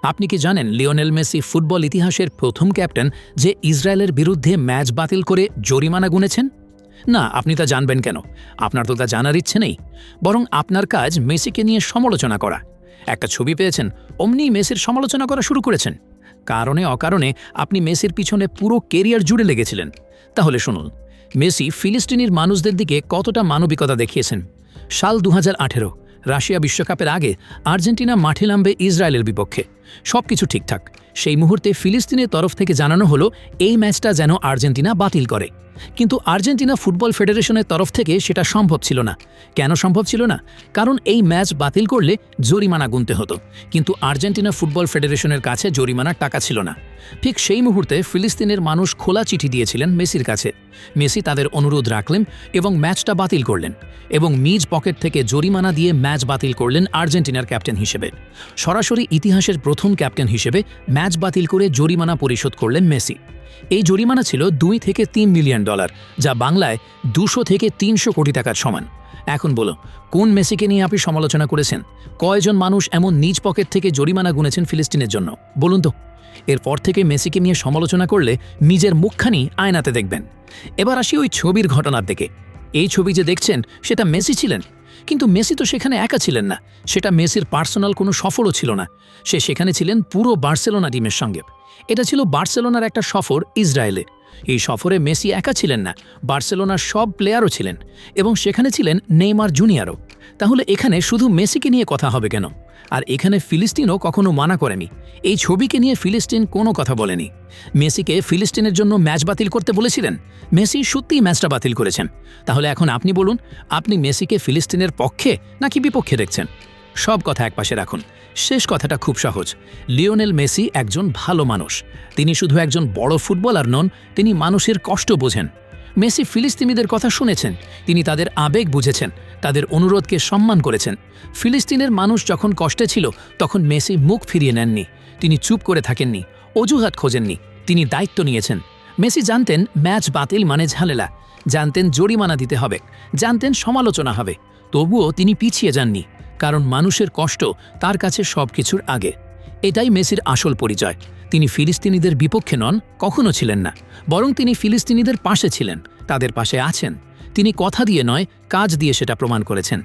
আপনি কি জানেন লিওনেল মেসি ফুটবল ইতিহাসের প্রথম ক্যাপ্টেন যে ইসরায়েলের বিরুদ্ধে ম্যাচ বাতিল করে জরিমানা গুনেছেন? না, আপনি তা জানবেন কেন? আপনার তো তা জানার ইচ্ছে নেই। বরং আপনার কাজ মেসিকে নিয়ে সমালোচনা করা। একটা ছবি পেয়েছেন, অমনি মেসির সমালোচনা করা শুরু করেছেন। কারণে অকারণে আপনি মেসির পিছনে পুরো কেরিয়ার জুড়ে লেগেছিলেন। তাহলে শুনুন, মেসি ফিলিস্তিনির মানুষদের দিকে কতটা মানবিকতা দেখিয়েছেন। সাল 2018 রাশিয়া বিশ্বকাপের আগে আর্জেন্টিনা মাঠে নামবে ইসরায়েলের বিপক্ষে। সবকিছু ঠিকঠাক। সেই মুহূর্তে ফিলিস্তিনের তরফ থেকে জানানো হলো এই ম্যাচটা যেন আর্জেন্টিনা বাতিল করে। কিন্তু আর্জেন্টিনা ফুটবল ফেডারেশনের তরফ থেকে সেটা সম্ভব ছিল না। কেন সম্ভব ছিল না? কারণ এই ম্যাচ বাতিল করলে জরিমানা গুনতে হতো, কিন্তু আর্জেন্টিনা ফুটবল ফেডারেশনের কাছে জরিমানার টাকা ছিল না। ঠিক সেই মুহূর্তে ফিলিস্তিনের মানুষ খোলা চিঠি দিয়েছিলেন মেসির কাছে। মেসি তাদের অনুরোধ রাখলেন এবং ম্যাচটা বাতিল করলেন, এবং নিজ পকেট থেকে জরিমানা দিয়ে ম্যাচ বাতিল করলেন আর্জেন্টিনার ক্যাপ্টেন হিসেবে। সরাসরি ইতিহাসের প্রথম ক্যাপ্টেন হিসেবে ম্যাচ বাতিল করে জরিমানা পরিশোধ করলেন মেসি। এই জরিমানা ছিল $2 থেকে $3 মিলিয়ন, যা বাংলায় 200 থেকে 300 কোটি টাকার সমান। এখন বলো, কোন মেসিকে নিয়ে আপনি সমালোচনা করেছেন? কয়জন মানুষ এমন নিজ পকেট থেকে জরিমানা গুনেছেন ফিলিস্তিনের জন্য? বলুন তো। এরপর থেকে মেসিকে নিয়ে সমালোচনা করলে নিজের মুখখানি আয়নাতে দেখবেন। এবার আসি ওই ছবির ঘটনার দিকে। এই ছবি যে দেখছেন, সেটা মেসি ছিলেন। কিন্তু মেসি তো সেখানে একা ছিলেন না। সেটা মেসির পার্সোনাল কোনো সফরও ছিল না। সে সেখানে ছিলেন পুরো বার্সেলোনা টিমের সঙ্গে। এটা ছিল বার্সেলোনার একটা সফর ইসরায়েলে। এই সফরে মেসি একা ছিলেন না, বার্সেলোনার সব প্লেয়ারও ছিলেন, এবং সেখানে ছিলেন নেইমার জুনিয়রও। তাহলে এখানে শুধু মেসিকে নিয়ে কথা হবে কেন? আর এখানে ফিলিস্তিনও কখনো মানা করেনি। এই ছবিকে নিয়ে ফিলিস্তিন কোনো কথা বলেনি। মেসিকে ফিলিস্তিনের জন্য ম্যাচ বাতিল করতে বলেছিলেন। মেসি সত্যিই ম্যাচটা বাতিল করেছেন। তাহলে এখন আপনি বলুন, আপনি মেসিকে ফিলিস্তিনের পক্ষে নাকি বিপক্ষে দেখছেন? সব কথা একপাশে রাখুন। শেষ কথাটা খুব সহজ। লিওনেল মেসি একজন ভালো মানুষ। তিনি শুধু একজন বড় ফুটবলার নন, তিনি মানুষের কষ্ট বোঝেন। মেসি ফিলিস্তিনিদের কথা শুনেছেন, তিনি তাদের আবেগ বুঝেছেন, তাদের অনুরোধকে সম্মান করেছেন। ফিলিস্তিনের মানুষ যখন কষ্টে ছিল, তখন মেসি মুখ ফিরিয়ে নেননি। তিনি চুপ করে থাকেননি, অজুহাত খোঁজেননি, তিনি দায়িত্ব নিয়েছেন। মেসি জানতেন ম্যাচ বাতিল মানে ঝামেলা, জানতেন জরিমানা দিতে হবে, জানতেন সমালোচনা হবে। তবুও তিনি পিছিয়ে যাননি, কারণ মানুষের কষ্ট তার কাছে সব কিছুর আগে। এটাই মেসির আসল পরিচয়। তিনি ফিলিস্তিনিদের বিপক্ষে নন, কখনো ছিলেন না, বরং তিনি ফিলিস্তিনিদের পাশে ছিলেন, তাদের পাশে আছেন। তিনি কথা দিয়ে নয়, কাজ দিয়ে সেটা প্রমাণ করেছেন।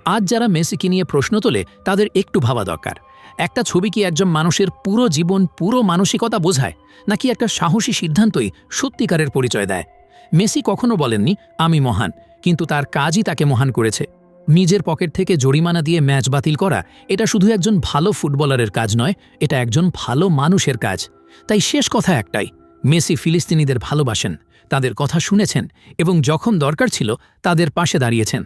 আজ যারা মেসিকে নিয়ে প্রশ্ন তোলে, তাদের একটু ভাবা দরকার। একটা ছবি কি একজন মানুষের পুরো জীবন, পুরো মানসিকতা বোঝায়, নাকি একটা সাহসী সিদ্ধান্তই সত্যিকারের পরিচয় দেয়? মেসি কখনো বলেননি আমি মহান, কিন্তু তার কাজই তাকে মহান করেছে। নিজের পকেট থেকে জরিমানা দিয়ে ম্যাচ বাতিল করা, এটা শুধু একজন ভালো ফুটবলারের কাজ নয়, এটা একজন ভালো মানুষের কাজ। তাই শেষ কথা একটাই, মেসি ফিলিস্তিনিদের ভালোবাসেন, তাদের কথা শুনেছেন, এবং যখন দরকার ছিল তাদের পাশে দাঁড়িয়েছেন।